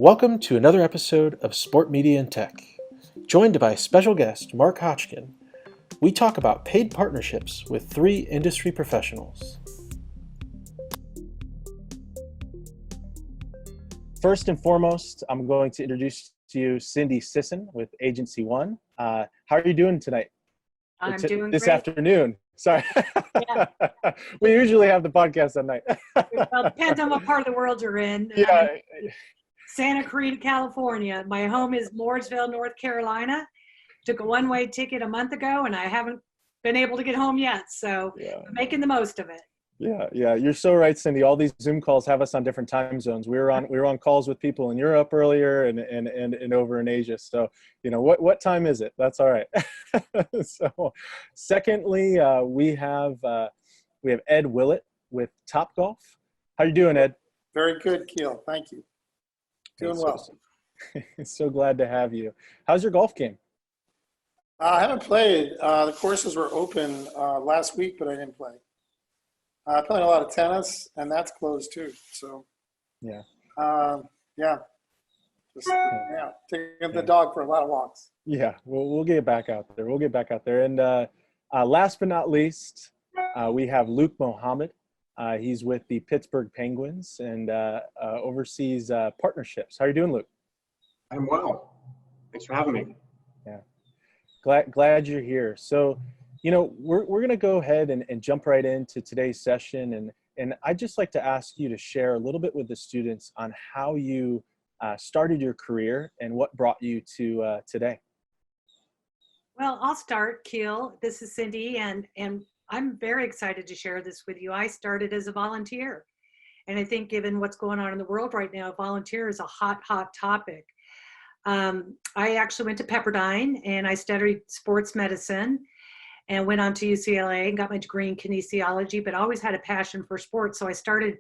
Welcome to another episode of Sport Media and Tech. Joined by special guest Mark Hotchkin, we talk about paid partnerships with three industry professionals. First and foremost, I'm going to introduce to you Cindy Sisson with Agency One. How are you doing tonight? I'm doing this great. Afternoon. Sorry. Yeah. We usually have the podcast at night. Well, depends on what part of the world you're in. Yeah. Santa Clarita, California. My home is Mooresville, North Carolina. Took a one-way ticket a month ago, and I haven't been able to get home yet. So I'm making the most of it. Yeah. You're so right, Cindy. All these Zoom calls have us on different time zones. We were on calls with people in Europe earlier and over in Asia. So, what time is it? That's all right. So, secondly, we have Ed Willett with Topgolf. How you doing, Ed? Very good, Keel. Thank you. Doing well. So glad to have you. How's your golf game? I haven't played. The courses were open last week, but I didn't play. I played a lot of tennis, and that's closed too. So, yeah. Taking the dog for a lot of walks. Yeah, we'll get back out there. And last but not least, we have Luke Mohammed. He's with the Pittsburgh Penguins and oversees partnerships. How are you doing, Luke? I'm well. Thanks for having me. Yeah, glad you're here. So, we're going to go ahead and jump right into today's session. And I'd just like to ask you to share a little bit with the students on how you started your career and what brought you to today. Well, I'll start, Keel. This is Cindy, and I'm very excited to share this with you. I started as a volunteer. And I think given what's going on in the world right now, volunteer is a hot topic. I actually went to Pepperdine and I studied sports medicine and went on to UCLA and got my degree in kinesiology, but always had a passion for sports. So I started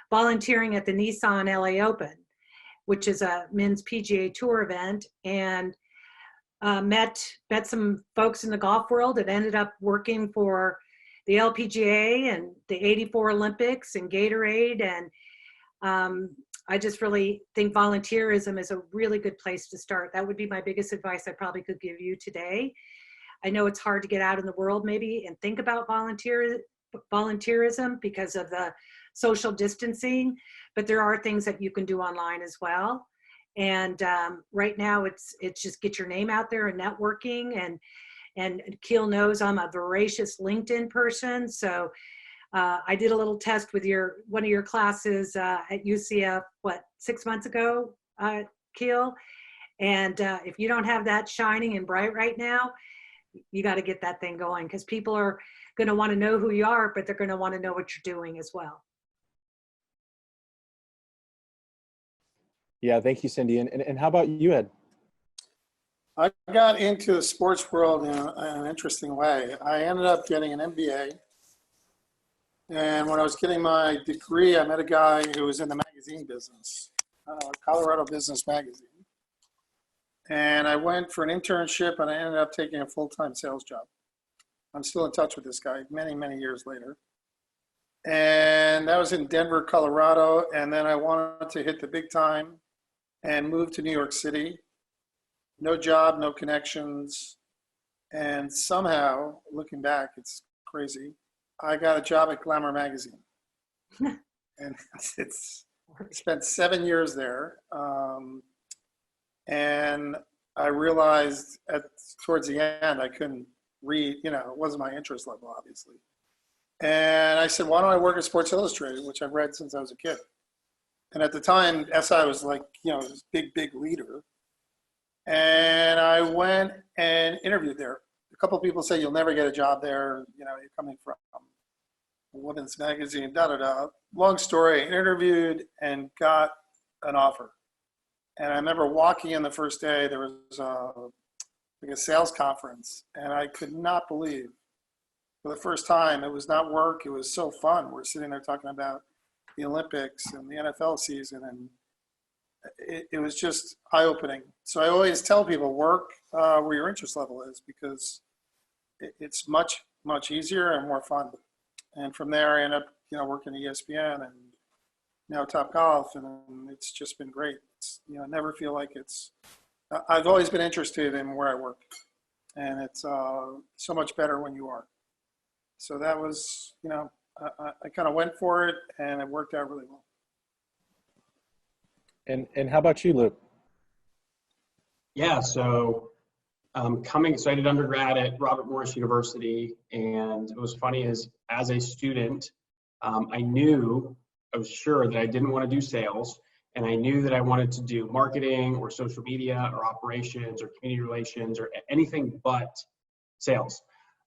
volunteering at the Nissan LA Open, which is a men's PGA Tour event, and met some folks in the golf world and ended up working for the LPGA and the '84 Olympics and Gatorade. And I just really think volunteerism is a really good place to start. That would be my biggest advice I probably could give you today. I know it's hard to get out in the world maybe and think about volunteerism because of the social distancing, but there are things that you can do online as well. And right now it's just get your name out there and networking. And Keel knows I'm a voracious LinkedIn person. So I did a little test with one of your classes at UCF, 6 months ago, Keel? And if you don't have that shining and bright right now, you got to get that thing going, because people are going to want to know who you are, but they're going to want to know what you're doing as well. Yeah, thank you, Cindy. And how about you, Ed? I got into the sports world in an interesting way. I ended up getting an MBA. And when I was getting my degree, I met a guy who was in the magazine business, Colorado Business Magazine. And I went for an internship, and I ended up taking a full-time sales job. I'm still in touch with this guy many, many years later. And that was in Denver, Colorado. And then I wanted to hit the big time and move to New York City. No job, no connections. And somehow, looking back, it's crazy, I got a job at Glamour Magazine. And I spent 7 years there. And I realized towards the end, I couldn't read, it wasn't my interest level, obviously. And I said, why don't I work at Sports Illustrated, which I've read since I was a kid. And at the time, SI was like, this big leader. And I went and interviewed there. A couple of people say, you'll never get a job there. You're coming from a women's magazine, Long story, interviewed and got an offer. And I remember walking in the first day, there was a sales conference, and I could not believe for the first time, it was not work, it was so fun. We're sitting there talking about the Olympics and the NFL season, and it was just eye-opening. So I always tell people, work where your interest level is, because it's much, much easier and more fun. And from there, I ended up, working at ESPN and now Top Golf, and it's just been great. It's, I never feel like I've always been interested in where I work, and it's so much better when you are. So that was, I kind of went for it, and it worked out really well. And how about you, Luke? Yeah, so so I did undergrad at Robert Morris University, and it was funny as a student, I was sure that I didn't want to do sales, and I knew that I wanted to do marketing or social media or operations or community relations or anything but sales.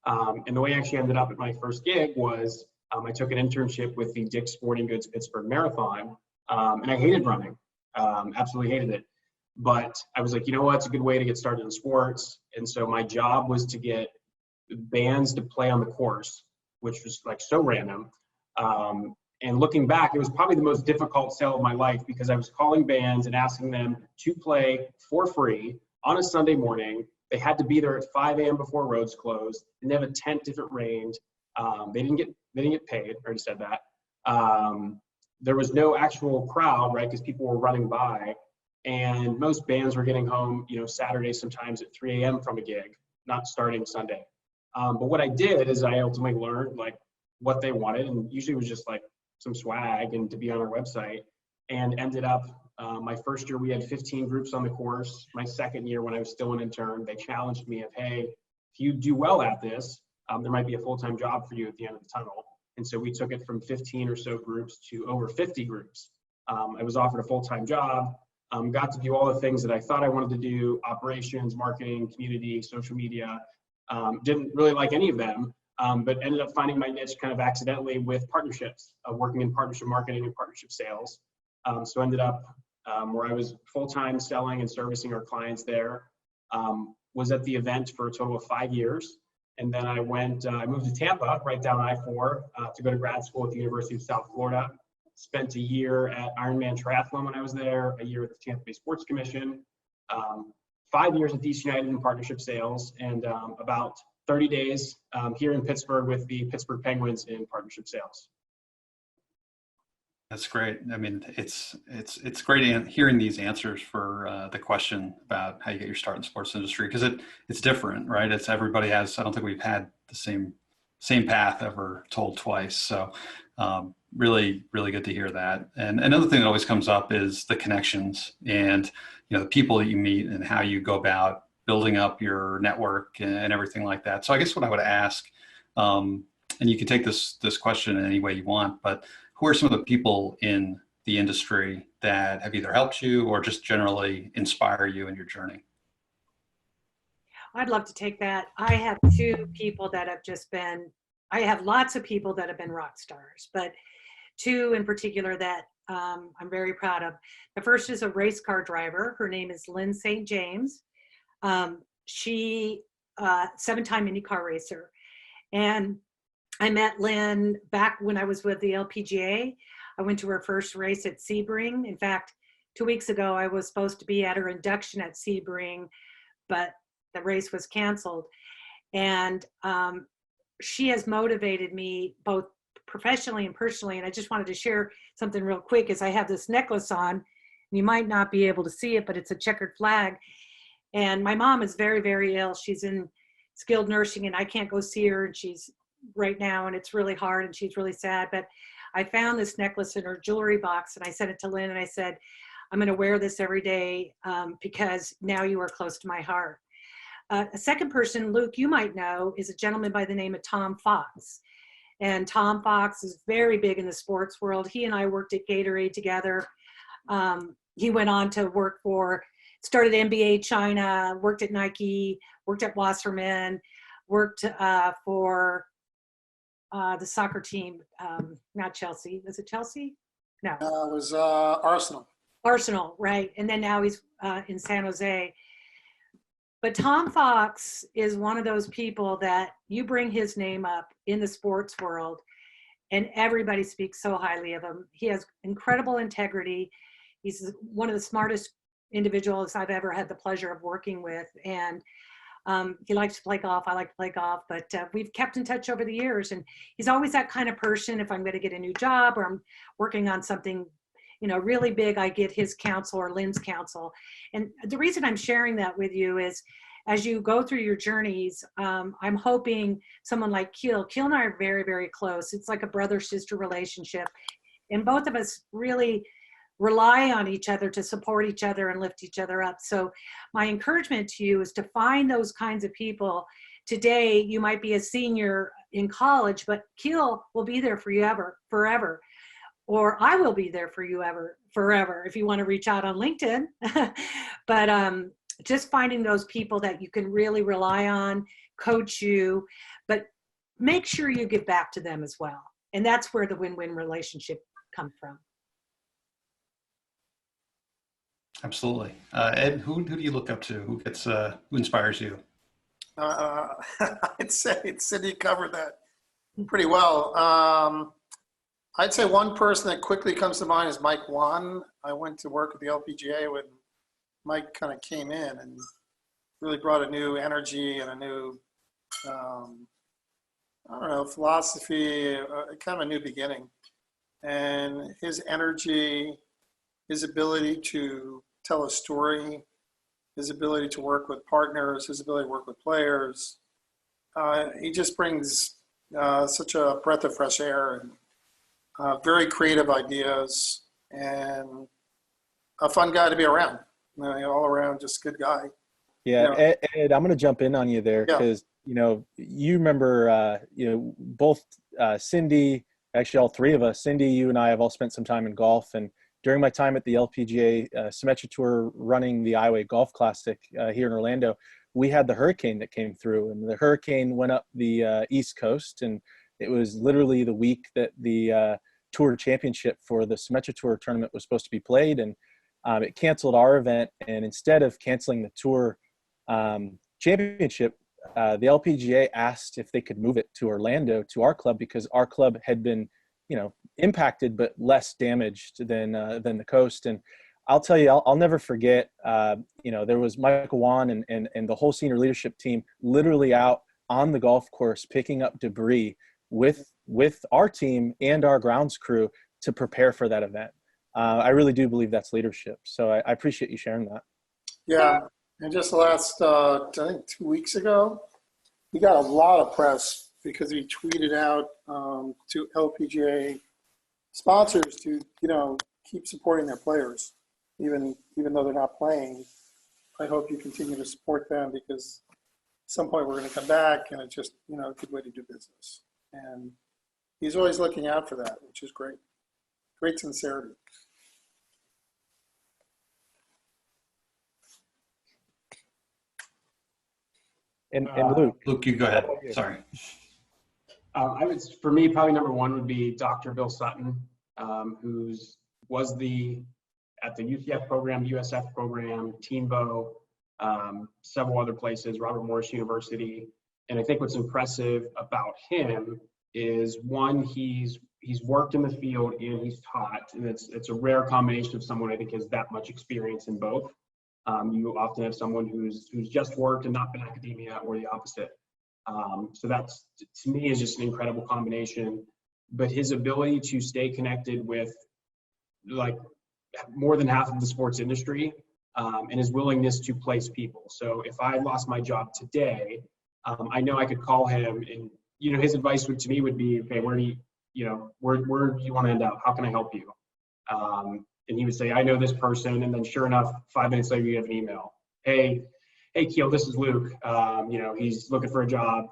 And the way I actually ended up at my first gig was I took an internship with the Dick's Sporting Goods Pittsburgh Marathon, and I hated running, absolutely hated it. But I was like, you know what, it's a good way to get started in sports. And so my job was to get bands to play on the course, which was like so random. And looking back, it was probably the most difficult sale of my life because I was calling bands and asking them to play for free on a Sunday morning. They had to be there at 5 a.m. before roads closed, and they have a tent if it rained. They didn't get paid. I already said that. There was no actual crowd, right? Because people were running by. And most bands were getting home, Saturday sometimes at 3 a.m. from a gig, not starting Sunday. But what I did is I ultimately learned like what they wanted, and usually it was just like some swag and to be on our website, and ended up my first year we had 15 groups on the course. My second year when I was still an intern, they challenged me of, hey, if you do well at this, there might be a full-time job for you at the end of the tunnel. And so we took it from 15 or so groups to over 50 groups. I was offered a full-time job. Got to do all the things that I thought I wanted to do: operations, marketing, community, social media. Didn't really like any of them, but ended up finding my niche kind of accidentally with partnerships, working in partnership marketing and partnership sales. So ended up where I was full-time selling and servicing our clients there. Was at the event for a total of 5 years. And then I moved to Tampa, right down I-4, to go to grad school at the University of South Florida. Spent a year at Ironman Triathlon when I was there, a year at the Tampa Bay Sports Commission, 5 years at DC United in partnership sales, and about 30 days here in Pittsburgh with the Pittsburgh Penguins in partnership sales. That's great. I mean, it's great hearing these answers for the question about how you get your start in the sports industry, because it's different, right? Everybody has. I don't think we've had the same path ever told twice. So really, really good to hear that. And another thing that always comes up is the connections and the people that you meet and how you go about building up your network and everything like that. So I guess what I would ask, and you can take this question in any way you want, but who are some of the people in the industry that have either helped you or just generally inspire you in your journey? I'd love to take that. I have two people that have I have lots of people that have been rock stars, but two in particular that I'm very proud of. The first is a race car driver. Her name is Lynn St. James. She 7-time IndyCar racer. And I met Lynn back when I was with the LPGA. I went to her first race at Sebring. In fact, 2 weeks ago, I was supposed to be at her induction at Sebring, but the race was canceled. And she has motivated me both professionally and personally. And I just wanted to share something real quick is I have this necklace on. You might not be able to see it, but it's a checkered flag. And my mom is very, very ill. She's in skilled nursing and I can't go see her. And she's right now and it's really hard and she's really sad. But I found this necklace in her jewelry box and I sent it to Lynn and I said, I'm going to wear this every day because now you are close to my heart. A second person, Luke, you might know, is a gentleman by the name of Tom Fox. And Tom Fox is very big in the sports world. He and I worked at Gatorade together. He went on to started NBA China, worked at Nike, worked at Wasserman, worked for the soccer team, not Chelsea. Was it Chelsea? No. It was Arsenal. Arsenal, right. And then now he's in San Jose. But Tom Fox is one of those people that you bring his name up in the sports world and everybody speaks so highly of him. He has incredible integrity. He's one of the smartest individuals I've ever had the pleasure of working with. And he likes to play golf. I like to play golf, but we've kept in touch over the years. And he's always that kind of person. If I'm going to get a new job or I'm working on something you know, really big, I get his counsel or Lynn's counsel. And the reason I'm sharing that with you is as you go through your journeys, I'm hoping someone like Keel and I are very, very close. It's like a brother-sister relationship. And both of us really rely on each other to support each other and lift each other up. So my encouragement to you is to find those kinds of people. Today, you might be a senior in college, but Keel will be there for you forever. Or I will be there for you forever, if you want to reach out on LinkedIn. But just finding those people that you can really rely on, coach you, but make sure you give back to them as well. And that's where the win-win relationship comes from. Absolutely. Ed, who do you look up to? Who inspires you? I'd say Cindy covered that pretty well. I'd say one person that quickly comes to mind is Mike Wan. I went to work at the LPGA when Mike kind of came in and really brought a new energy and a new, philosophy, kind of a new beginning. And his energy, his ability to tell a story, his ability to work with partners, his ability to work with players. He just brings such a breath of fresh air and very creative ideas and a fun guy to be around. All around, just good guy. Yeah, Ed, I'm going to jump in on you there because, you remember, both Cindy, actually all three of us, Cindy, you and I have all spent some time in golf. And during my time at the LPGA Symetra Tour running the Iowa Golf Classic here in Orlando, we had the hurricane that came through. And the hurricane went up the East Coast. And it was literally the week that the Tour Championship for the Symetra Tour tournament was supposed to be played. And it canceled our event, and instead of canceling the Tour Championship, the LPGA asked if they could move it to Orlando to our club because our club had been, impacted but less damaged than the coast. And I'll tell you, I'll never forget. There was Michael Wan and the whole senior leadership team literally out on the golf course picking up debris with our team and our grounds crew to prepare for that event. I really do believe that's leadership. So I appreciate you sharing that. Yeah. And just the last, I think 2 weeks ago, he got a lot of press because he tweeted out to LPGA sponsors to, keep supporting their players, even though they're not playing. I hope you continue to support them because at some point we're going to come back and it's just, a good way to do business. And he's always looking out for that, which is great. Great sincerity. And Luke. Luke, you go ahead. Sorry. For me, probably number one would be Dr. Bill Sutton, was at the UTF program, USF program, Teambo, several other places, Robert Morris University. And I think what's impressive about him is one, he's worked in the field and he's taught, and it's a rare combination of someone I think has that much experience in both. You often have someone who's just worked and not been academia, or the opposite. So that's, to me, is just an incredible combination. But his ability to stay connected with like more than half of the sports industry, and his willingness to place people. So if I lost my job today, I know I could call him, and his advice to me would be, okay, where do you want to end up? How can I help you? And he would say, I know this person. And then sure enough, 5 minutes later, you have an email. Hey, Keel, this is Luke. He's looking for a job.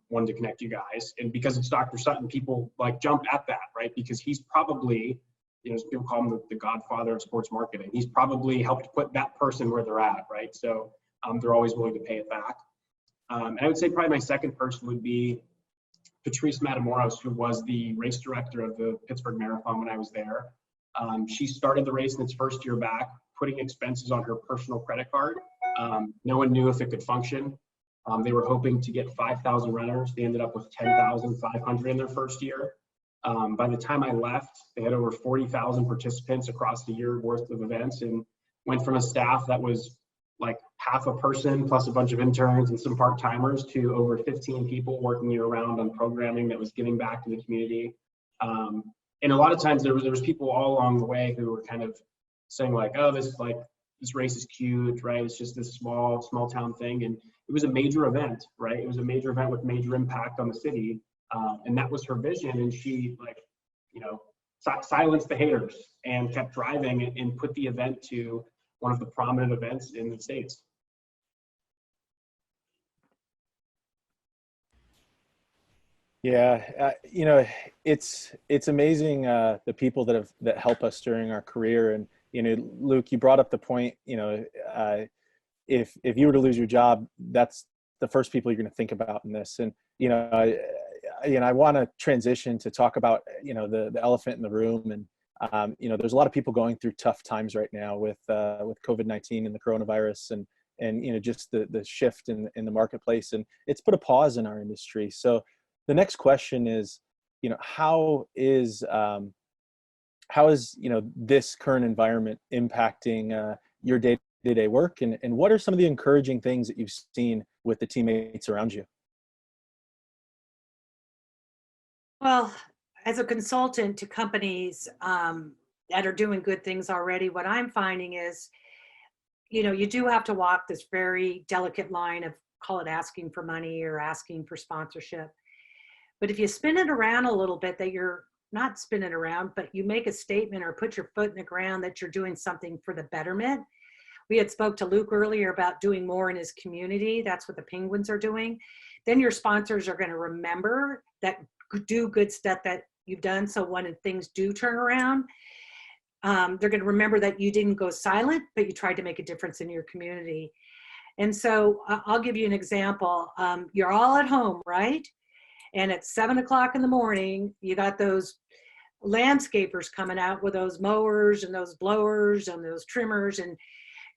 Wanted to connect you guys. And because it's Dr. Sutton, people jump at that, right? Because he's probably, people call him the godfather of sports marketing. He's probably helped put that person where they're at, right? So they're always willing to pay it back. And I would say probably my second person would be Patrice Matamoros, who was the race director of the Pittsburgh Marathon when I was there. She started the race in its first year back, putting expenses on her personal credit card. No one knew if it could function. They were hoping to get 5,000 runners. They ended up with 10,500 in their first year. By the time I left, they had over 40,000 participants across the year worth of events, and went from a staff that was like half a person plus a bunch of interns and some part-timers to over 15 people working year round on programming that was giving back to the community. And a lot of times there was people all along the way who were kind of saying like, oh, this race is cute, right? It's just this small town thing. And it was a major event, right? It was a major event with major impact on the city. And that was her vision. And she silenced the haters and kept driving and put the event to one of the prominent events in the States. Yeah, it's amazing the people that help us during our career. And Luke, you brought up the point. If you were to lose your job, that's the first people you're going to think about in this. And I want to transition to talk about the elephant in the room. And there's a lot of people going through tough times right now with COVID-19 and the coronavirus, and just the shift in the marketplace, and it's put a pause in our industry. So the next question is, how is this current environment impacting your day-to-day work, and what are some of the encouraging things that you've seen with the teammates around you? Well, as a consultant to companies that are doing good things already, what I'm finding is, you do have to walk this very delicate line of, call it asking for money or asking for sponsorship. But if you spin it around a little bit, that you're not spinning around, but you make a statement or put your foot in the ground that you're doing something for the betterment. We had spoke to Luke earlier about doing more in his community. That's what the Penguins are doing. Then your sponsors are going to remember that do good stuff that you've done. So when things do turn around, they're going to remember that you didn't go silent, but you tried to make a difference in your community. And so I'll give you an example. You're all at home, right? And at 7 o'clock in the morning, you got those landscapers coming out with those mowers and those blowers and those trimmers. And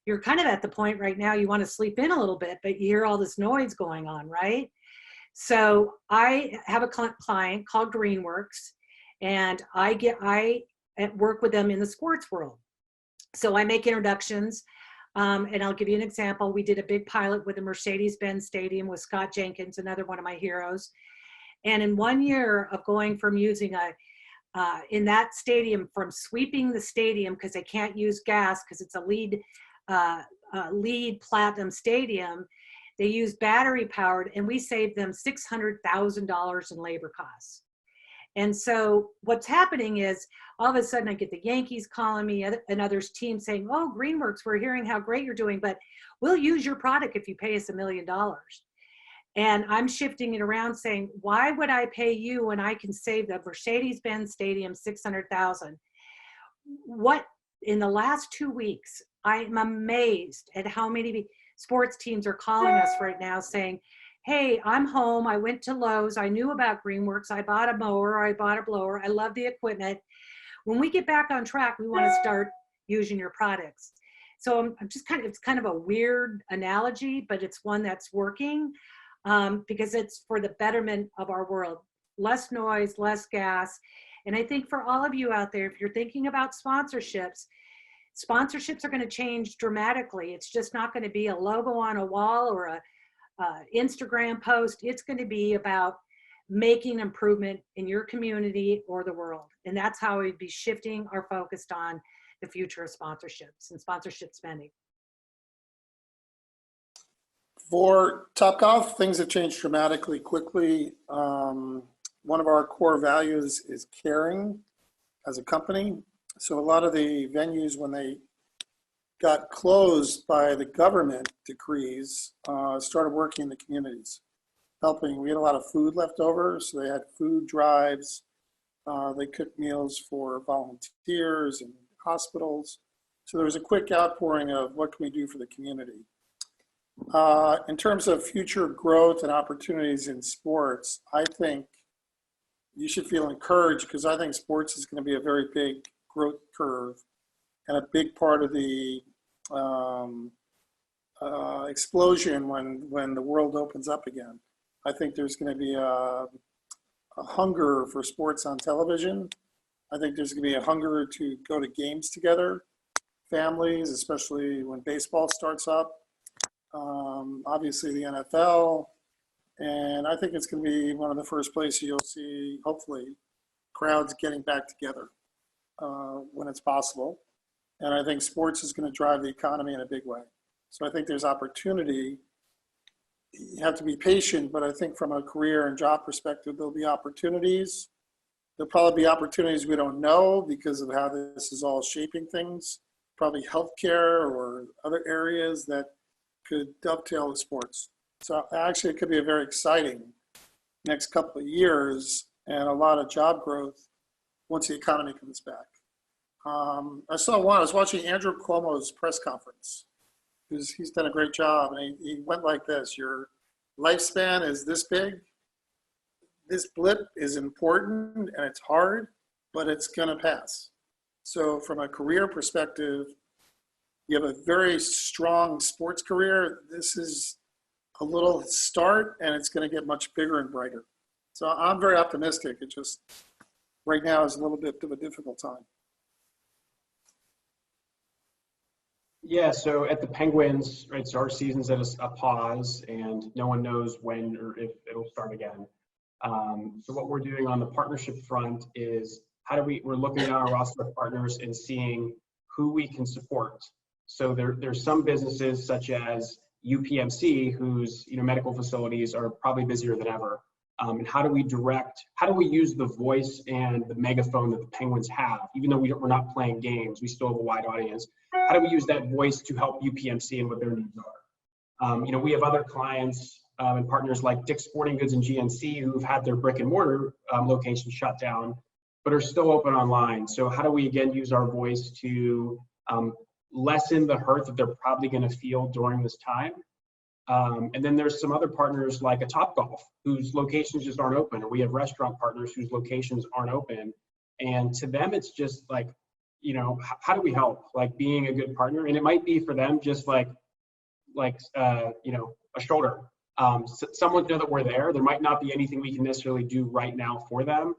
you're kind of at the point right now, you want to sleep in a little bit, but you hear all this noise going on, right? So I have a client called Greenworks, and I work with them in the sports world. So I make introductions, and I'll give you an example. We did a big pilot with the Mercedes-Benz Stadium with Scott Jenkins, another one of my heroes. And in 1 year of going from using in that stadium, from sweeping the stadium because they can't use gas because it's a lead platinum stadium, they use battery powered, and we saved them $600,000 in labor costs. And so what's happening is all of a sudden I get the Yankees calling me and others teams saying, oh, Greenworks, we're hearing how great you're doing, but we'll use your product if you pay us $1 million. And I'm shifting it around saying, why would I pay you when I can save the Mercedes-Benz Stadium $600,000? What, in the last 2 weeks, I'm amazed at how many sports teams are calling us right now saying, hey, I'm home. I went to Lowe's. I knew about Greenworks. I bought a mower. I bought a blower. I love the equipment. When we get back on track, we want to start using your products. So I'm just it's kind of a weird analogy, but it's one that's working. Because it's for the betterment of our world. Less noise, less gas. And I think for all of you out there, if you're thinking about sponsorships are going to change dramatically. It's just not going to be a logo on a wall or a Instagram post. It's going to be about making improvement in your community or the world. And that's how we'd be shifting our focus on the future of sponsorships and sponsorship spending. For Topgolf, things have changed dramatically quickly. One of our core values is caring as a company. So a lot of the venues, when they got closed by the government decrees, started working in the communities, helping. We had a lot of food left over, so they had food drives. They cooked meals for volunteers and hospitals. So there was a quick outpouring of what can we do for the community. In terms of future growth and opportunities in sports, I think you should feel encouraged because I think sports is going to be a very big growth curve and a big part of the explosion when the world opens up again. I think there's going to be a hunger for sports on television. I think there's going to be a hunger to go to games together, families, especially when baseball starts up. Obviously the NFL, and I think it's going to be one of the first places you'll see, hopefully, crowds getting back together when it's possible. And I think sports is going to drive the economy in a big way. So I think there's opportunity. You have to be patient, but I think from a career and job perspective, there'll be opportunities. There'll probably be opportunities we don't know because of how this is all shaping things, probably healthcare or other areas that could dovetail with sports. So actually it could be a very exciting next couple of years and a lot of job growth once the economy comes back. I was watching Andrew Cuomo's press conference. He's done a great job, and he went like this: your lifespan is this big. This blip is important and it's hard, but it's gonna pass. So from a career perspective, you have a very strong sports career. This is a little start, and it's gonna get much bigger and brighter. So I'm very optimistic. It just, right now is a little bit of a difficult time. Yeah, so at the Penguins, right, so our season's at a pause, and no one knows when or if it'll start again. So what we're doing on the partnership front is we're looking at our roster of partners and seeing who we can support. So there's some businesses such as UPMC, whose medical facilities are probably busier than ever. And how do we use the voice and the megaphone that the Penguins have? Even though we're not playing games, we still have a wide audience. How do we use that voice to help UPMC and what their needs are? We have other clients and partners like Dick's Sporting Goods and GNC who've had their brick and mortar locations shut down, but are still open online. So how do we again use our voice to lessen the hurt that they're probably going to feel during this time? And then there's some other partners like a Topgolf whose locations just aren't open, or we have restaurant partners whose locations aren't open. And to them, it's just like, how do we help? Like being a good partner, and it might be for them just like a shoulder. Someone know that we're there. There might not be anything we can necessarily do right now for them,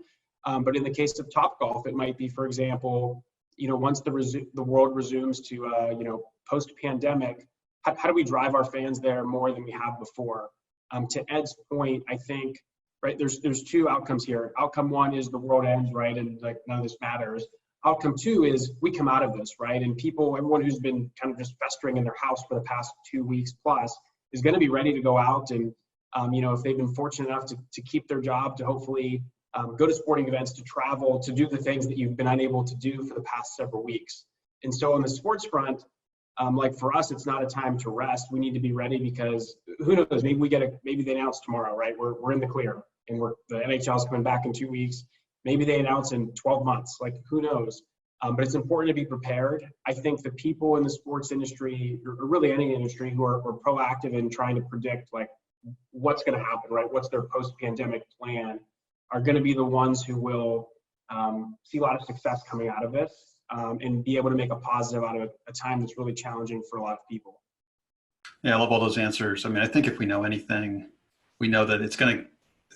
but in the case of Topgolf, it might be, for example, once the world resumes to post-pandemic. How do we drive our fans there more than we have before? To Ed's point, I think, right, there's two outcomes here. Outcome one is the world ends, right, and like none of this matters. Outcome two is we come out of this, right, and everyone who's been kind of just festering in their house for the past 2 weeks plus is going to be ready to go out and, if they've been fortunate enough to keep their job, to hopefully go to sporting events, to travel, to do the things that you've been unable to do for the past several weeks. And so on the sports front, like for us, it's not a time to rest. We need to be ready because who knows? Maybe they announce tomorrow, right? We're in the clear, and the NHL is coming back in 2 weeks. Maybe they announce in 12 months. Like who knows? But it's important to be prepared. I think the people in the sports industry, or really any industry, who are proactive in trying to predict like what's going to happen, right? What's their post-pandemic plan, are going to be the ones who will see a lot of success coming out of this. And be able to make a positive out of a time that's really challenging for a lot of people. Yeah, I love all those answers. I mean, I think if we know anything, we know that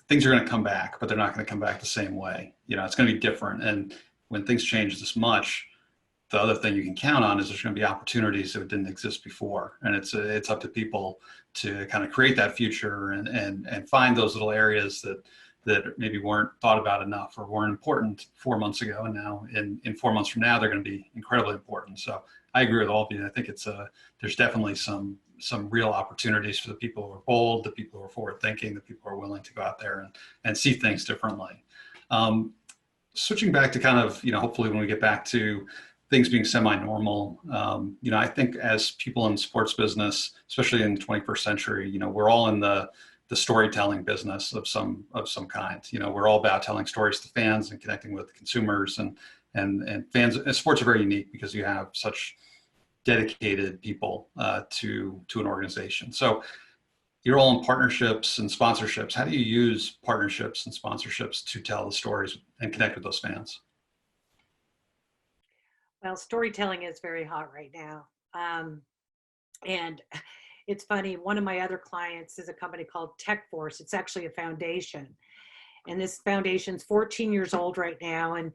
things are going to come back, but they're not going to come back the same way. It's going to be different. And when things change this much, the other thing you can count on is there's going to be opportunities that didn't exist before. And it's up to people to kind of create that future and find those little areas that maybe weren't thought about enough or weren't important 4 months ago. And now in 4 months from now, they're going to be incredibly important. So I agree with all of you. I think there's definitely some real opportunities for the people who are bold, the people who are forward thinking, the people who are willing to go out there and see things differently. Switching back to kind of, hopefully when we get back to things being semi-normal, I think as people in the sports business, especially in the 21st century, we're all in the storytelling business of some kind. We're all about telling stories to fans and connecting with consumers, and fans. And sports are very unique because you have such dedicated people to an organization. So you're all in partnerships and sponsorships. How do you use partnerships and sponsorships to tell the stories and connect with those fans? Well, storytelling is very hot right now. And it's funny, one of my other clients is a company called Tech Force. It's actually a foundation. And this foundation's 14 years old right now. And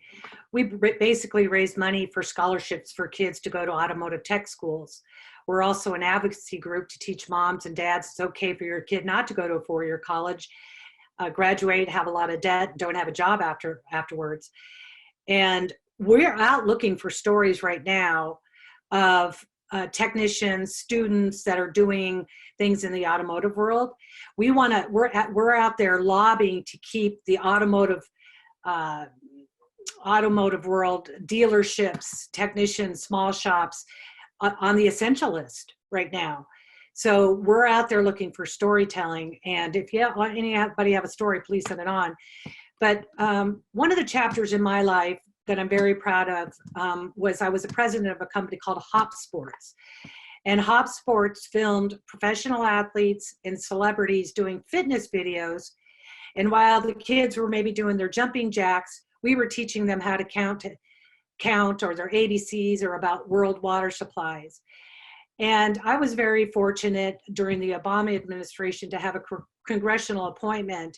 we basically raise money for scholarships for kids to go to automotive tech schools. We're also an advocacy group to teach moms and dads it's okay for your kid not to go to a four-year college. graduate, have a lot of debt, don't have a job afterwards. And we're out looking for stories right now of technicians, students that are doing things in the automotive world. We're out there lobbying to keep the automotive world, dealerships, technicians, small shops on the essential list right now. So we're out there looking for storytelling. And if anybody have a story, please send it on. But one of the chapters in my life that I'm very proud of was I was the president of a company called Hop Sports. And Hop Sports filmed professional athletes and celebrities doing fitness videos. And while the kids were maybe doing their jumping jacks, we were teaching them how to count or their ABCs or about world water supplies. And I was very fortunate during the Obama administration to have a congressional appointment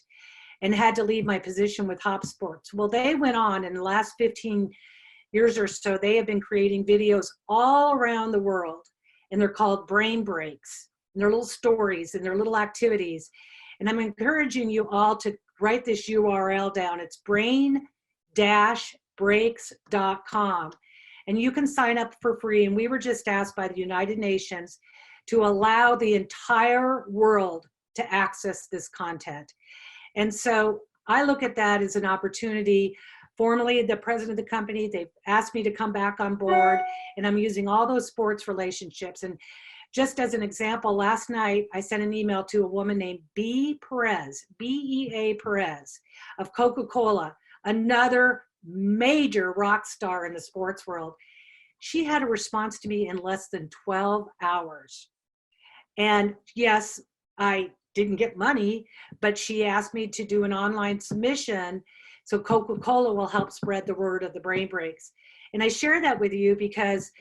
and had to leave my position with Hop Sports. Well, they went on in the last 15 years or so, they have been creating videos all around the world, and they're called brain breaks. And they're little stories and they're little activities. And I'm encouraging you all to write this URL down. It's brain-breaks.com. And you can sign up for free. And we were just asked by the United Nations to allow the entire world to access this content. And so I look at that as an opportunity. Formerly the president of the company, they've asked me to come back on board, and I'm using all those sports relationships. And just as an example, last night I sent an email to a woman named B. Perez, B-E-A Perez of Coca-Cola, another major rock star in the sports world. She had a response to me in less than 12 hours. And yes, I didn't get money, but she asked me to do an online submission so Coca-Cola will help spread the word of the brain breaks. And I share that with you because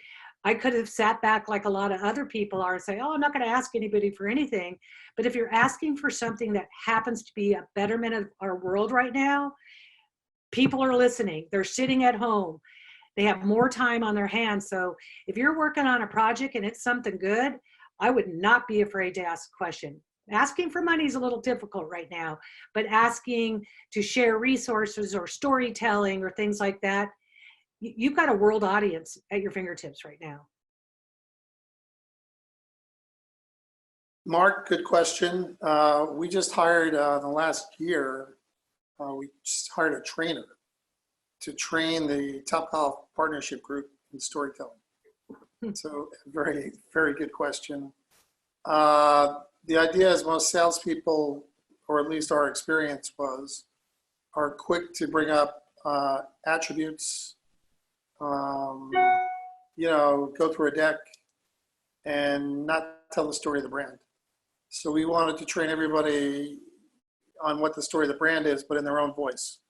I could have sat back like a lot of other people are and say, oh, I'm not going to ask anybody for anything. But if you're asking for something that happens to be a betterment of our world right now, people are listening. They're sitting at home. They have more time on their hands. So if you're working on a project and it's something good, I would not be afraid to ask a question. Asking for money is a little difficult right now, but asking to share resources or storytelling or things like that, you've got a world audience at your fingertips right now. Mark, good question. We just hired in the last year, we just hired a trainer to train the Topgolf Partnership Group in storytelling. So very, very good question. The idea is most salespeople, or at least our experience was, are quick to bring up attributes, go through a deck and not tell the story of the brand. So we wanted to train everybody on what the story of the brand is, but in their own voice.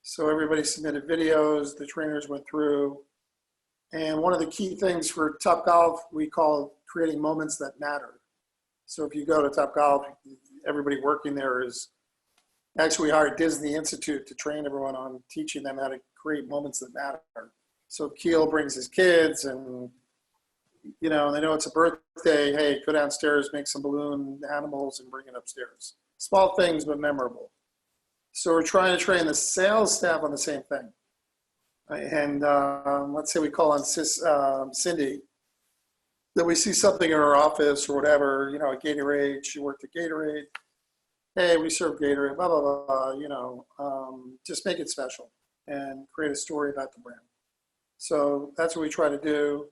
So everybody submitted videos, the trainers went through. And one of the key things for Topgolf, we call creating moments that matter. So if you go to Topgolf, everybody working there is actually hired Disney Institute to train everyone on teaching them how to create moments that matter. So Keel brings his kids and, they know it's a birthday. Hey, go downstairs, make some balloon animals and bring it upstairs. Small things, but memorable. So we're trying to train the sales staff on the same thing. And let's say we call on Cindy, that we see something in her office or whatever, at Gatorade, she worked at Gatorade. Hey, we serve Gatorade, blah, blah, blah, just make it special and create a story about the brand. So that's what we try to do.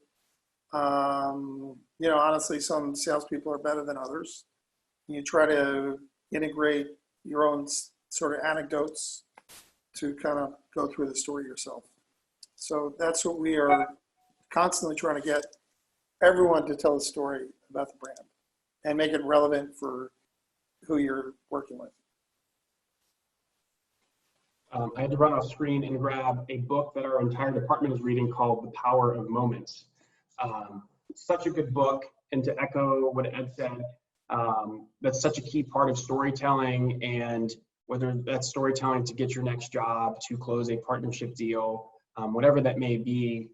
Honestly, some salespeople are better than others. You try to integrate your own sort of anecdotes to kind of go through the story yourself. So that's what we are constantly trying to get everyone to tell a story about the brand and make it relevant for who you're working with. I had to run off screen and grab a book that our entire department is reading called The Power of Moments. Such a good book, and to echo what Ed said, that's such a key part of storytelling, and whether that's storytelling to get your next job, to close a partnership deal, whatever that may be,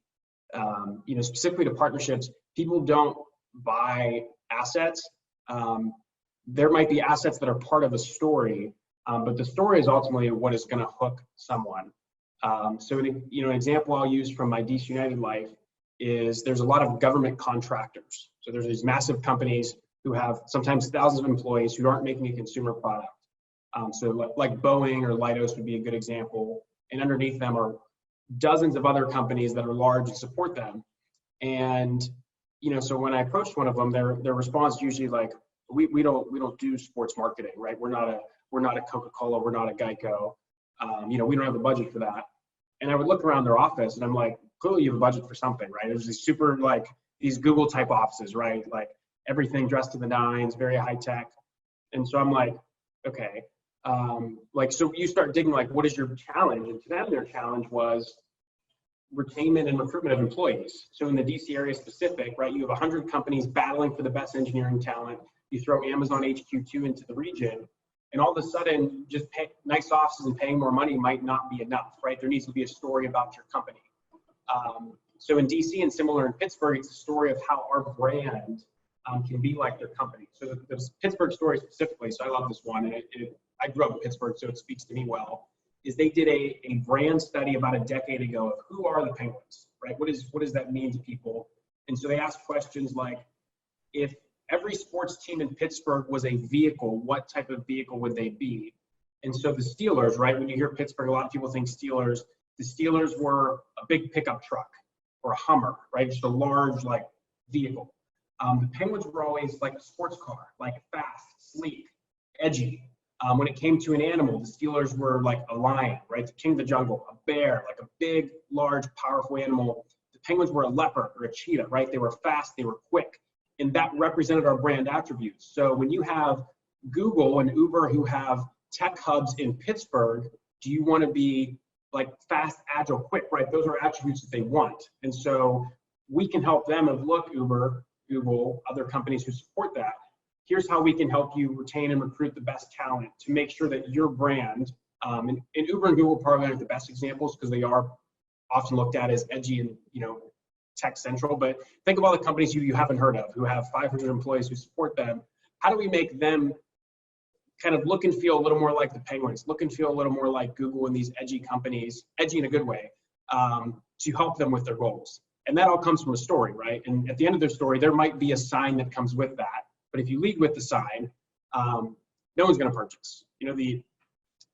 specifically to partnerships, people don't buy assets. There might be assets that are part of a story, But the story is ultimately what is going to hook someone. So an example I'll use from my DC United life is there's a lot of government contractors. So there's these massive companies who have sometimes thousands of employees who aren't making a consumer product. So like Boeing or Leidos would be a good example. And underneath them are dozens of other companies that are large and support them. And so when I approached one of them, their response is usually like, we don't do sports marketing, right? We're not a Coca-Cola, we're not a Geico. We don't have the budget for that. And I would look around their office and I'm like, clearly you have a budget for something, right? There's these super these Google type offices, right? Like everything dressed to the nines, very high tech. And so I'm like, okay. So you start digging what is your challenge? And to them, their challenge was retainment and recruitment of employees. So in the DC area specific, right, you have 100 companies battling for the best engineering talent. You throw Amazon HQ2 into the region, and all of a sudden, just nice offices and paying more money might not be enough, right? There needs to be a story about your company. So in DC and similar in Pittsburgh, it's a story of how our brand can be like their company. So the Pittsburgh story specifically, so I love this one, and I grew up in Pittsburgh, so it speaks to me well, is they did a brand study about a decade ago of who are the Penguins, right? What does that mean to people? And so they asked questions like, if every sports team in Pittsburgh was a vehicle, what type of vehicle would they be? And so the Steelers, right? When you hear Pittsburgh, a lot of people think Steelers. The Steelers were a big pickup truck or a Hummer, right? Just a large vehicle. The Penguins were always like a sports car, like fast, sleek, edgy. When it came to an animal, the Steelers were like a lion, right? The king of the jungle, a bear, like a big, large, powerful animal. The Penguins were a leopard or a cheetah, right? They were fast, they were quick. And that represented our brand attributes. So when you have Google and Uber who have tech hubs in Pittsburgh, do you want to be like fast, agile, quick, right? Those are attributes that they want. And so we can help them of look, Uber, Google, other companies who support that. Here's how we can help you retain and recruit the best talent to make sure that your brand, and Uber and Google probably aren't the best examples because they are often looked at as edgy and tech central, but think of all the companies you haven't heard of who have 500 employees who support them. How do we make them kind of look and feel a little more like the Penguins, look and feel a little more like Google and these edgy companies, edgy in a good way, to help them with their goals? And that all comes from a story, right? And at the end of their story, there might be a sign that comes with that. But if you lead with the sign, no one's going to purchase. The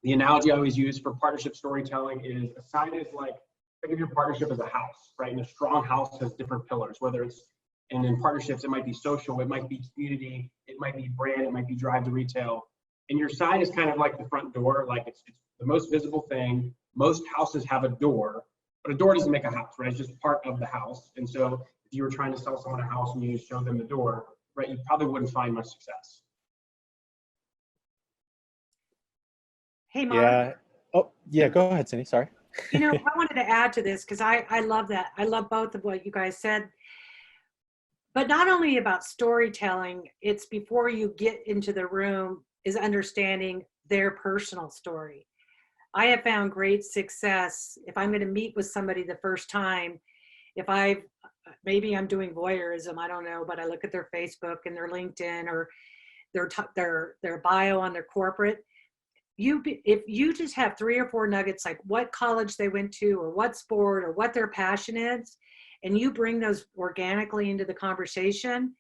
analogy I always use for partnership storytelling is a sign is like, think of your partnership as a house, right? And a strong house has different pillars, and in partnerships, it might be social, it might be community, it might be brand, it might be drive to retail. And your sign is kind of like the front door, like it's the most visible thing. Most houses have a door, but a door doesn't make a house, right? It's just part of the house. And so if you were trying to sell someone a house and you just showed them the door, right, you probably wouldn't find much success. Hey, Mark. Yeah. Oh, yeah. Go ahead, Cindy. Sorry. I wanted to add to this because I love that. I love both of what you guys said. But not only about storytelling, it's before you get into the room is understanding their personal story. I have found great success if I'm going to meet with somebody the first time. Maybe I'm doing voyeurism, I don't know, but I look at their Facebook and their LinkedIn or their bio on their corporate. If you just have 3 or 4 nuggets, like what college they went to or what sport or what their passion is, and you bring those organically into the conversation,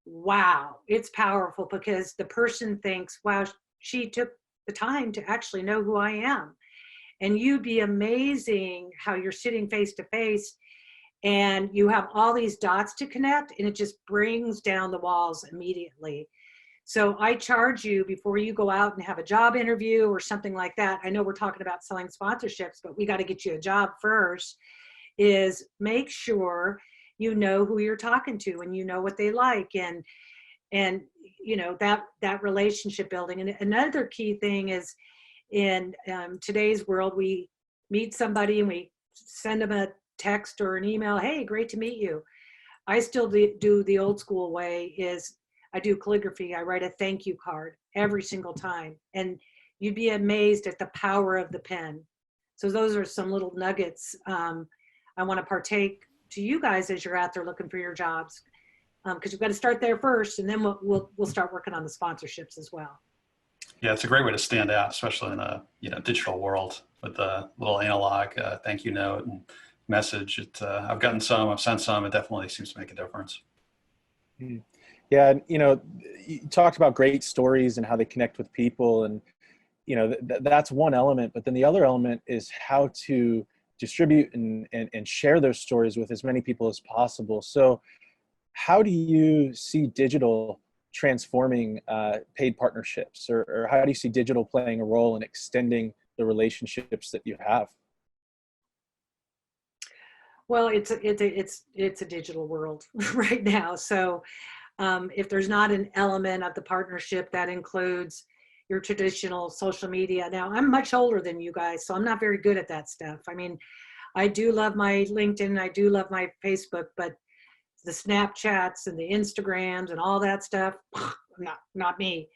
wow, it's powerful because the person thinks, wow, she took the time to actually know who I am. And you'd be amazing how you're sitting face to face and you have all these dots to connect, and it just brings down the walls immediately. So I charge you before you go out and have a job interview or something like that. I know we're talking about selling sponsorships, but we got to get you a job first, is make sure you know who you're talking to and you know what they like, and that relationship building. And another key thing is in today's world, we meet somebody and we send them a text or an email, hey, great to meet you. I still do the old school way, is I do calligraphy. I write a thank you card every single time. And you'd be amazed at the power of the pen. So those are some little nuggets I want to partake to you guys as you're out there looking for your jobs. Because you've got to start there first, and then we'll start working on the sponsorships as well. Yeah, it's a great way to stand out, especially in a digital world with the little analog thank you note and message. I've gotten some, I've sent some. It definitely seems to make a difference. Mm. Yeah, and you talked about great stories and how they connect with people, and that's one element. But then the other element is how to distribute and share those stories with as many people as possible. So, how do you see digital transforming paid partnerships, or how do you see digital playing a role in extending the relationships that you have? Well, it's a digital world right now. So if there's not an element of the partnership that includes your traditional social media. Now, I'm much older than you guys, so I'm not very good at that stuff. I mean, I do love my LinkedIn, I do love my Facebook, but the Snapchats and the Instagrams and all that stuff, not me.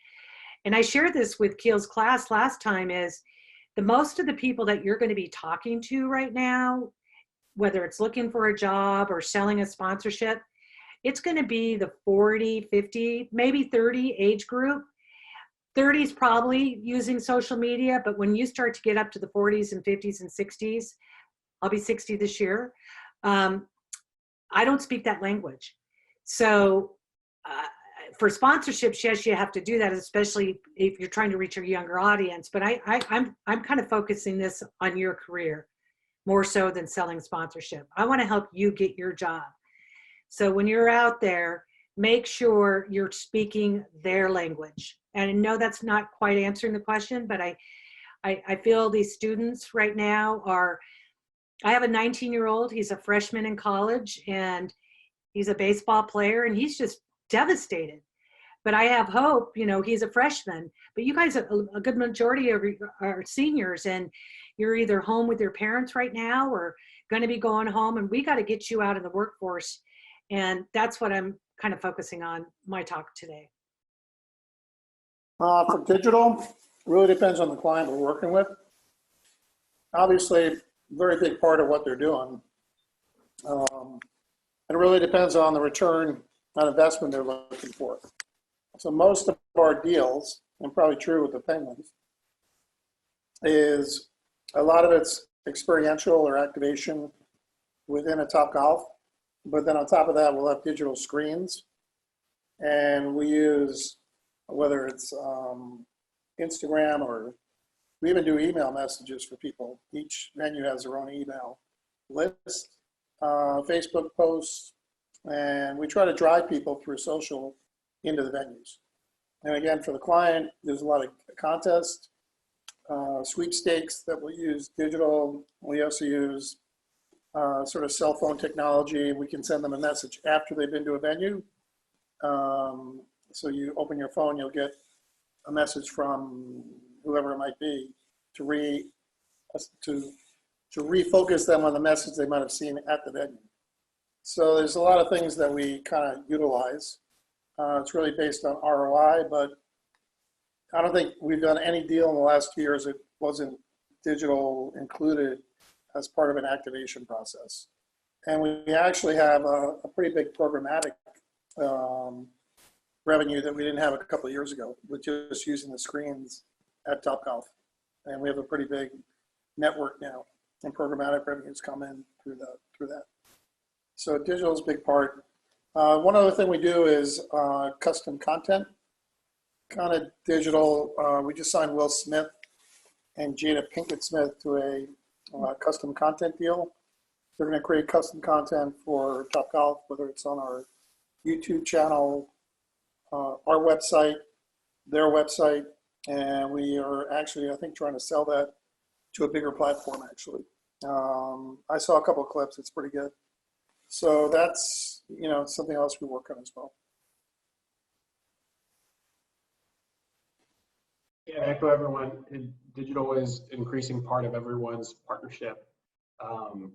And I shared this with Keel's class last time, is the most of the people that you're going to be talking to right now, whether it's looking for a job or selling a sponsorship, it's going to be the 40, 50, maybe 30 age group. 30s probably using social media, but when you start to get up to the 40s and 50s and 60s, I'll be 60 this year, I don't speak that language. So for sponsorships, yes, you have to do that, especially if you're trying to reach a younger audience. But I'm kind of focusing this on your career more so than selling sponsorship. I want to help you get your job. So when you're out there, make sure you're speaking their language. And I know that's not quite answering the question, but I feel these students right now are, I have a 19-year-old, he's a freshman in college, and he's a baseball player, and he's just devastated. But I have hope, he's a freshman, but you guys, a good majority of are seniors, and you're either home with your parents right now or going to be going home, and we got to get you out in the workforce. And that's what I'm kind of focusing on my talk today. For digital, really depends on the client we're working with. Obviously, a very big part of what they're doing. It really depends on the return on investment they're looking for. So most of our deals, and probably true with the Penguins, is a lot of it's experiential or activation within a Topgolf. But then on top of that, we'll have digital screens. And we use, whether it's Instagram, or we even do email messages for people. Each venue has their own email list, Facebook posts, and we try to drive people through social into the venues. And again, for the client, there's a lot of contests, sweepstakes that we use digital. We also use sort of cell phone technology. We can send them a message after they've been to a venue. So you open your phone, you'll get a message from whoever it might be to refocus them on the message they might have seen at the venue. So there's a lot of things that we kind of utilize. It's really based on ROI, but I don't think we've done any deal in the last 2 years that wasn't digital included as part of an activation process. And we actually have a pretty big programmatic revenue that we didn't have a couple of years ago with just using the screens at Topgolf. And we have a pretty big network now, and programmatic revenues come in through that. So digital is a big part. One other thing we do is custom content, kind of digital. We just signed Will Smith and Jada Pinkett Smith to a custom content deal. They're going to create custom content for Topgolf, whether it's on our YouTube channel, our website, their website, and we are actually, I think, trying to sell that to a bigger platform, actually. I saw a couple of clips. It's pretty good. So that's, something else we work on as well. Yeah, echo everyone. Digital is an increasing part of everyone's partnership. And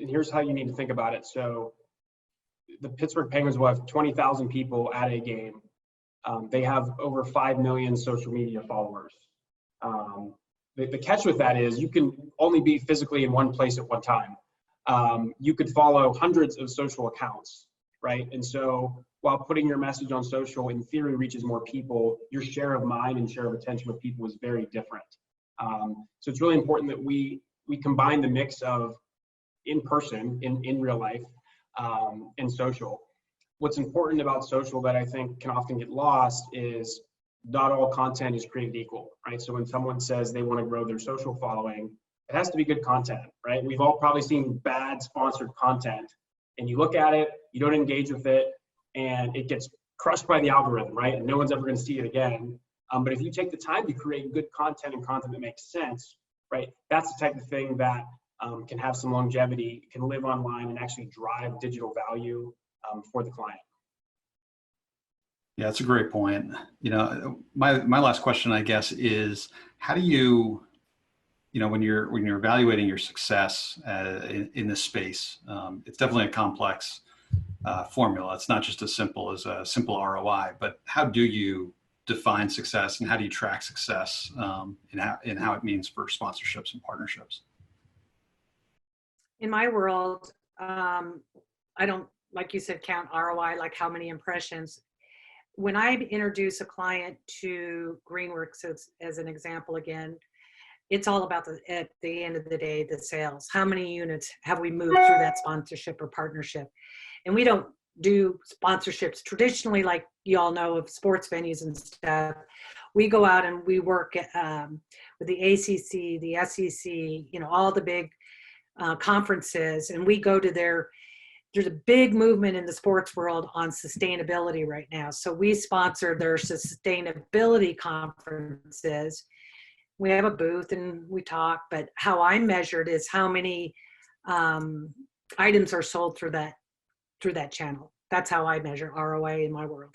here's how you need to think about it. So the Pittsburgh Penguins will have 20,000 people at a game. They have over 5 million social media followers. The catch with that is you can only be physically in one place at one time. You could follow hundreds of social accounts, right? And so while putting your message on social in theory reaches more people, your share of mind and share of attention with people is very different. So it's really important that we combine the mix of in person, in real life, and social. What's important about social that I think can often get lost is not all content is created equal, right? So when someone says they want to grow their social following, it has to be good content, right? We've all probably seen bad sponsored content, and you look at it, you don't engage with it, and it gets crushed by the algorithm, right? And no one's ever going to see it again. But if you take the time to create good content and content that makes sense, right? That's the type of thing that can have some longevity, can live online, and actually drive digital value for the client. Yeah, that's a great point. You know, my last question, I guess, is how do you, you know, when you're evaluating your success in this space, it's definitely a complex formula. It's not just as simple as a simple ROI, but how do you define success and how do you track success in how it means for sponsorships and partnerships? In my world, I don't, like you said, count ROI, like how many impressions. When I introduce a client to Greenworks as an example again, it's all about at the end of the day, the sales. How many units have we moved through that sponsorship or partnership? And we don't do sponsorships traditionally, like you all know, of sports venues and stuff. We go out and we work with the ACC, the SEC, you know, all the big conferences, and we go to there's a big movement in the sports world on sustainability right now. So we sponsor their sustainability conferences. We have a booth and we talk, but how I'm measured is how many items are sold through that channel. That's how I measure ROI in my world.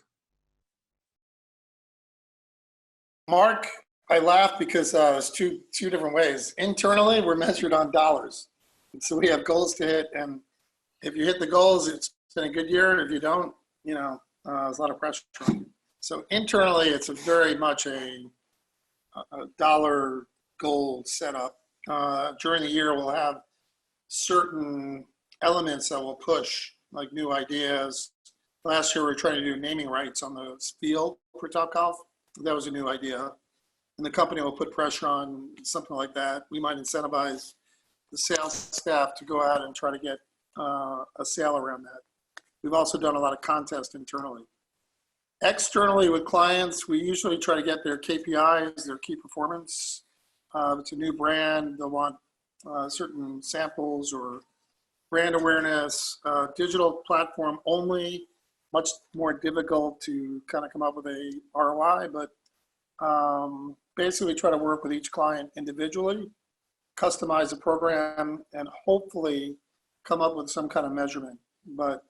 Mark, I laugh because it's two different ways. Internally, we're measured on dollars. So we have goals to hit, and if you hit the goals, it's been a good year. If you don't, you know, there's a lot of pressure on you. So internally, it's very much a dollar goal setup. During the year, we'll have certain elements that will push, like new ideas. Last year, we were trying to do naming rights on the field for Topgolf. That was a new idea. And the company will put pressure on something like that. We might incentivize the sales staff to go out and try to get a sale around that. We've also done a lot of contests internally. Externally with clients, we usually try to get their KPIs, their key performance. If it's a new brand, they'll want certain samples or brand awareness. Digital platform only, much more difficult to kind of come up with a ROI, but basically try to work with each client individually, customize the program, and hopefully come up with some kind of measurement. But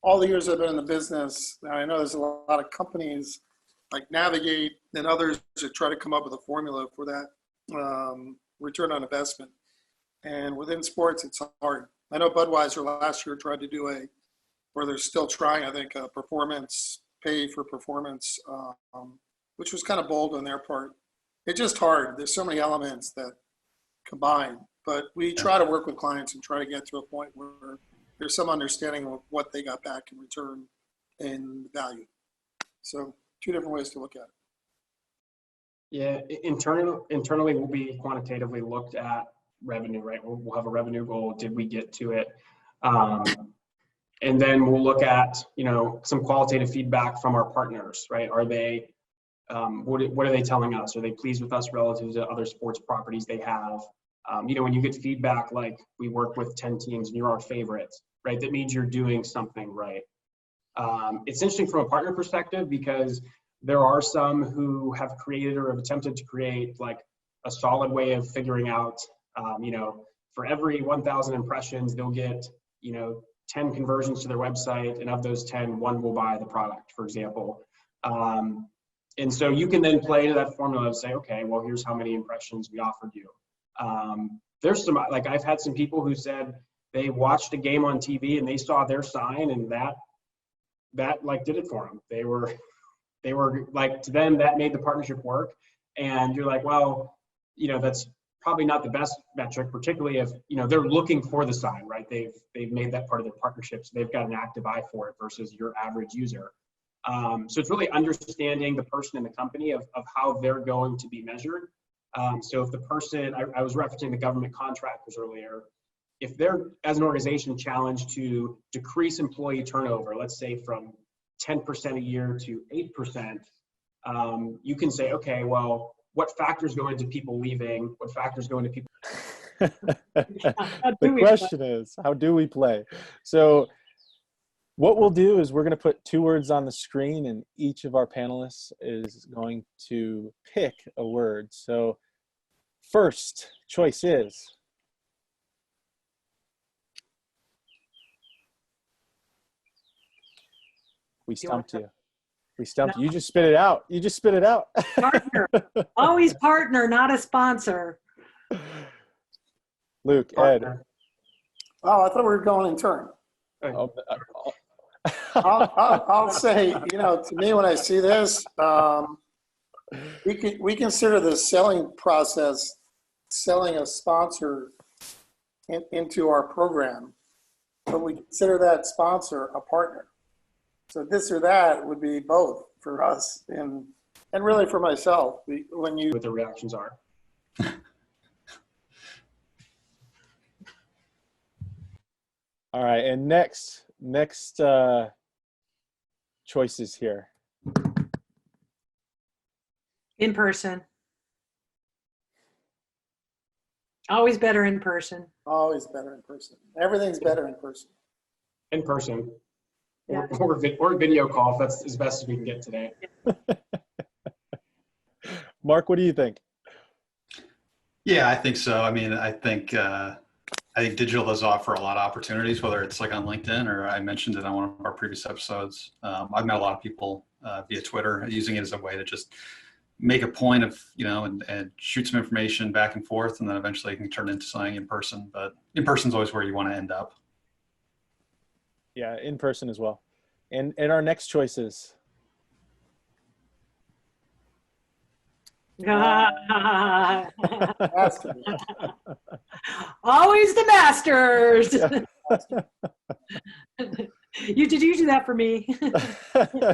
all the years I've been in the business, I know there's a lot of companies like Navigate and others that try to come up with a formula for that return on investment. And within sports, it's hard. I know Budweiser last year tried to do or they're still trying, I think, a performance, pay for performance, which was kind of bold on their part. It's just hard. There's so many elements that combine. But we try to work with clients and try to get to a point where there's some understanding of what they got back in return and value. So 2 different ways to look at it. Yeah, internally we'll be quantitatively looked at revenue, right? We'll have a revenue goal. Did we get to it? And then we'll look at, you know, some qualitative feedback from our partners, right? Are they, what are they telling us? Are they pleased with us relative to other sports properties they have? You know, when you get feedback like we work with 10 teams and you're our favorites, right? That means you're doing something right. It's interesting from a partner perspective because there are some who have created or have attempted to create like a solid way of figuring out, you know, for every 1,000 impressions, they'll get, you know, 10 conversions to their website, and of those 10, 1 will buy the product, for example. And so you can then play to that formula and say, okay, well, here's how many impressions we offered you. There's some, like I've had some people who said they watched a game on TV and they saw their sign and that like did it for them. They were like, to them, that made the partnership work. And you're like, well, you know, that's probably not the best metric, particularly if, they're looking for the sign, right? They've made that part of their partnership, so they've got an active eye for it versus your average user. So it's really understanding the person in the company of how they're going to be measured. So if the person, I was referencing the government contractors earlier, if they're, as an organization, challenged to decrease employee turnover, let's say from 10% a year to 8%, you can say, okay, well, what factors go into people leaving? What factors go into people? The question is, how do we play? So what we'll do is we're going to put 2 words on the screen, and each of our panelists is going to pick a word. So first choice is we stumped you. We stumped you. You just spit it out. You just spit it out. Partner. Always partner, not a sponsor. Luke, Ed. Oh, I thought we were going in turn. I'll say, to me, when I see this, we consider the selling process, selling a sponsor into our program, but we consider that sponsor a partner. So this or that would be both for us and really for myself. What the reactions are. All right, and next choices here. In person. Always better in person. Always better in person. Everything's better in person. In person. Yeah. Or video call, if that's as best as we can get today. Mark, what do you think? Yeah, I think so. I mean, I think digital does offer a lot of opportunities, whether it's like on LinkedIn or I mentioned it on one of our previous episodes. I've met a lot of people via Twitter using it as a way to just make a point of, and shoot some information back and forth, and then eventually you can turn it into something in person. But in person is always where you want to end up. Yeah, in person as well. And our next choices. Always the masters. Did you do that for me?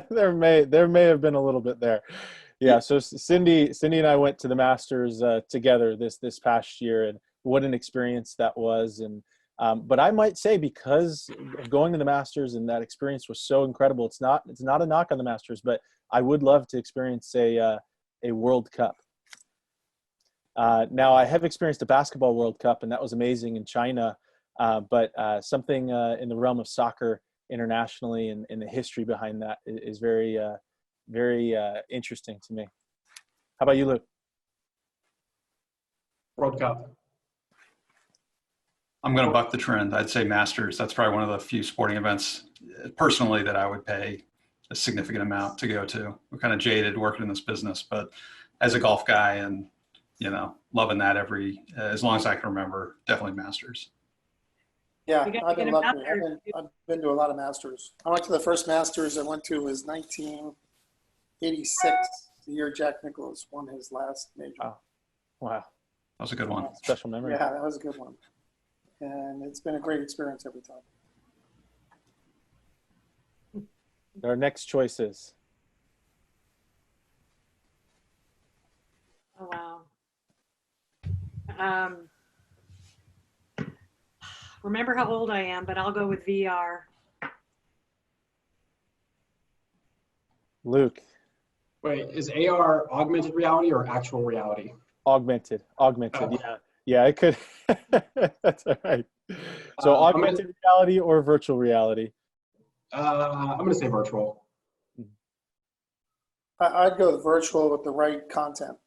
there may have been a little bit there. Yeah, so Cindy and I went to the Masters together this past year, and what an experience that was. And but I might say, because of going to the Masters and that experience was so incredible, it's not a knock on the Masters, but I would love to experience a World Cup. Now, I have experienced a basketball World Cup, and that was amazing in China, but something in the realm of soccer internationally and the history behind that is very interesting to me. How about you, Luke? World Cup. I'm going to buck the trend. I'd say Masters. That's probably one of the few sporting events personally that I would pay a significant amount to go to. I'm kind of jaded working in this business, but as a golf guy and, loving that as long as I can remember, definitely Masters. Yeah, I've been lucky. I've been to a lot of Masters. I went to the first Masters I went to was 1986, the year Jack Nicklaus won his last major. Wow. That was a good one. Special memory. Yeah, that was a good one. And it's been a great experience every time. Our next choices. Oh, wow. Remember how old I am, but I'll go with VR. Luke. Wait, is AR augmented reality or actual reality? Augmented. Oh. Yeah, I could. That's all right. So augmented reality or virtual reality? I'm going to say virtual. I'd go with virtual with the right content.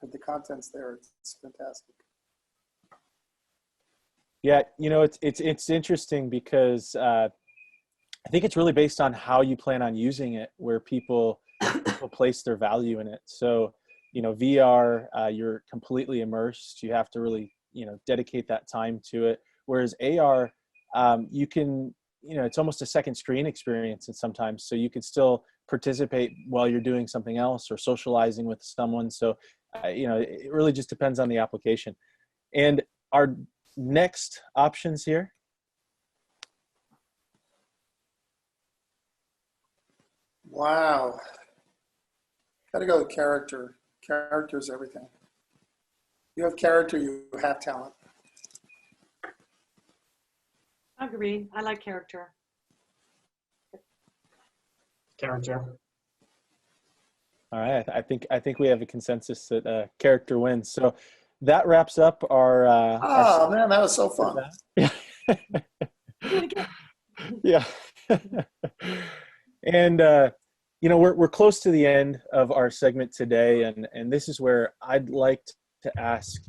If the content's there, it's fantastic. Yeah, it's interesting because I think it's really based on how you plan on using it, where people place their value in it. So, VR, you're completely immersed. You have to really, dedicate that time to it. Whereas AR, you can, it's almost a second screen experience and sometimes, so you can still participate while you're doing something else or socializing with someone. So it really just depends on the application. And our next options here. Wow. Got to go with character. Character is everything. You have character, you have talent. I agree. I like character. Character. All right, I think we have a consensus that character wins. So that wraps up our. Oh man, that was so fun. Yeah. Yeah. And we're close to the end of our segment today, and this is where I'd like to ask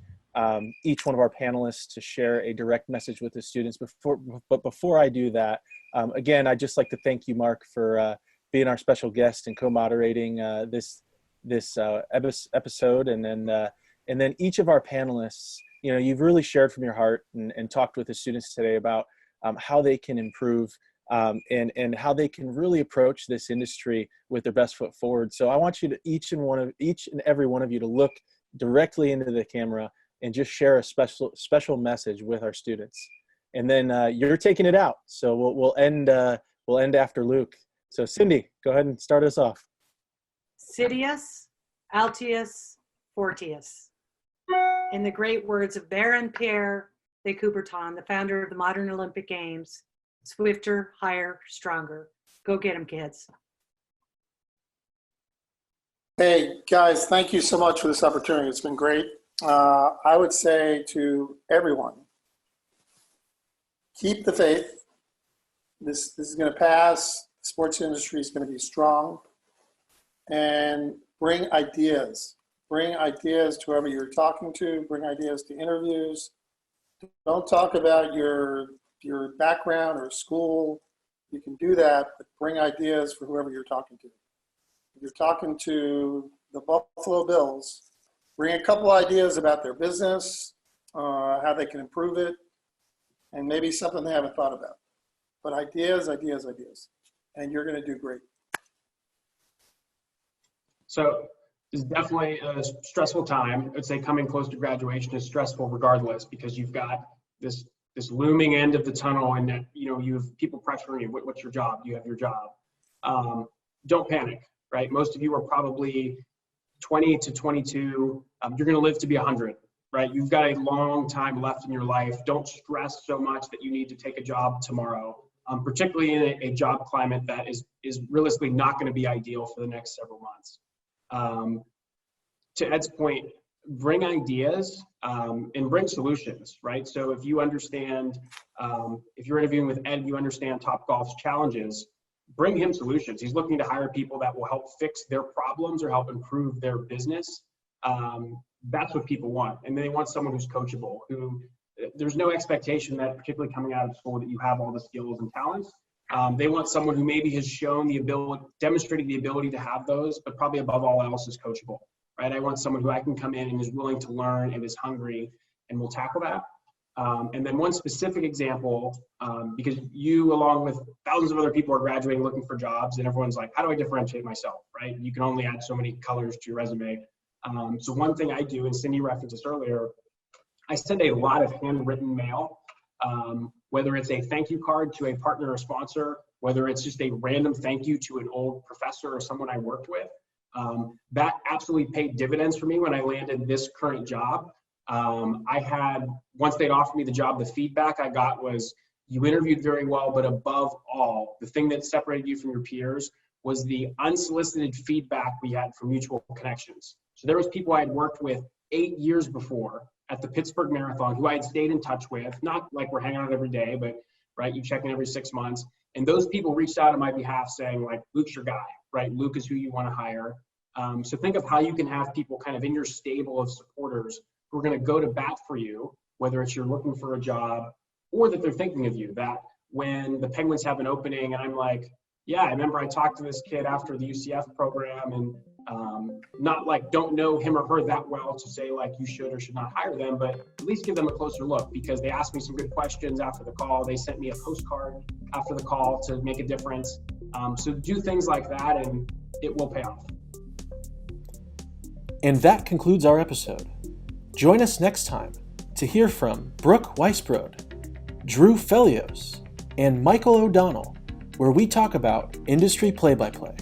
each one of our panelists to share a direct message with the students. But before I do that, again, I'd just like to thank you, Mark, for being our special guest and co-moderating this episode, and then each of our panelists, you've really shared from your heart and talked with the students today about how they can improve and how they can really approach this industry with their best foot forward. So I want you to each and every one of you to look directly into the camera and just share a special message with our students. And then you're taking it out. So we'll end after Luke. So Cindy, go ahead and start us off. Sidious, Altius, Fortius. In the great words of Baron Pierre de Coubertin, the founder of the modern Olympic Games, swifter, higher, stronger. Go get them, kids. Hey guys, thank you so much for this opportunity. It's been great. I would say to everyone, keep the faith. This is going to pass. The sports industry is going to be strong. And bring ideas. Bring ideas to whoever you're talking to. Bring ideas to interviews. Don't talk about your background or school. You can do that, but bring ideas for whoever you're talking to. If you're talking to the Buffalo Bills, bring a couple ideas about their business, how they can improve it, and maybe something they haven't thought about. But ideas, and you're going to do great. So it's definitely a stressful time. I'd say coming close to graduation is stressful regardless, because you've got this looming end of the tunnel, and you have people pressuring you. What's your job? You have your job. Don't panic, right? Most of you are probably 20 to 22. You're going to live to be 100, right? You've got a long time left in your life. Don't stress so much that you need to take a job tomorrow, particularly in a job climate that is realistically not going to be ideal for the next several months. To Ed's point, bring ideas and bring solutions, right? So if you understand, if you're interviewing with Ed, you understand Topgolf's challenges, bring him solutions. He's looking to hire people that will help fix their problems or help improve their business. That's what people want. And they want someone who's coachable, who there's no expectation that, particularly coming out of school, that you have all the skills and talents. They want someone who maybe has shown the ability, demonstrated the ability to have those, but probably above all else is coachable, right? I want someone who I can come in and is willing to learn and is hungry and will tackle that. And then one specific example, because you, along with thousands of other people, are graduating looking for jobs, and everyone's like, how do I differentiate myself, right? You can only add so many colors to your resume. So one thing I do, and Cindy referenced this earlier, I send a lot of handwritten mail, whether it's a thank you card to a partner or sponsor, whether it's just a random thank you to an old professor or someone I worked with. That absolutely paid dividends for me when I landed this current job. I had, once they'd offered me the job, the feedback I got was, you interviewed very well, but above all, the thing that separated you from your peers was the unsolicited feedback we had from mutual connections. So there was people I had worked with 8 years before at the Pittsburgh Marathon who I had stayed in touch with, not like we're hanging out every day, but right, you check in every 6 months. And those people reached out on my behalf saying, like, Luke's your guy, right? Luke is who you want to hire. So think of how you can have people kind of in your stable of supporters who are going to go to bat for you, whether it's you're looking for a job or that they're thinking of you. That when the Penguins have an opening and I'm like, yeah, I remember I talked to this kid after the UCF program, and not like don't know him or her that well to say like you should or should not hire them, but at least give them a closer look because they asked me some good questions after the call. They sent me a postcard after the call to make a difference. So do things like that and it will pay off. And that concludes our episode. Join us next time to hear from Brooke Weisbrod, Drew Felios, and Michael O'Donnell, where we talk about industry play-by-play.